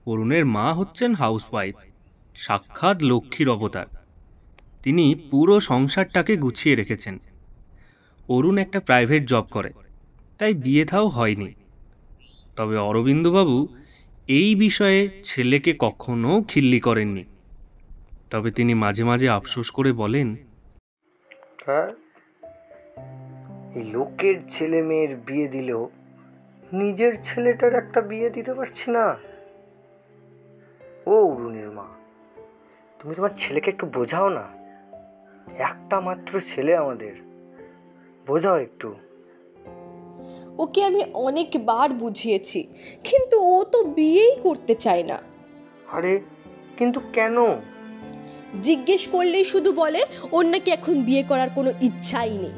অরুণের মা হচ্ছেন হাউসওয়াইফ, সাক্ষাৎ লক্ষ্মীর অবতার। তিনি পুরো সংসারটাকে গুছিয়ে রেখেছেন। অরুণ একটা প্রাইভেট জব করে, তাই বিয়ে থাও হয়নি। তবে অরবিন্দবাবু এই বিষয়ে ছেলেকে কখনো খিল্লি করেননি। তবে তিনি মাঝে মাঝে আফসোস করে বলেন, হ্যাঁ, এই লোকের ছেলে মেয়ের বিয়ে দিলেও নিজের ছেলেটার একটা বিয়ে দিতে পারছি না। ও অরুণের মা, তুমি তোমার ছেলেকে একটু বোঝাও না। একটা মাত্র ছেলে আমাদের, বোঝাও একটু। ওকে আমি অনেকবার বুঝিয়েছি, কিন্তু ও তো বিয়েই করতে চায় না। আরে কিন্তু কেন? জিজ্ঞেস করলেই শুধু বলে ওর নাকি এখন বিয়ে করার কোনো ইচ্ছাই নেই।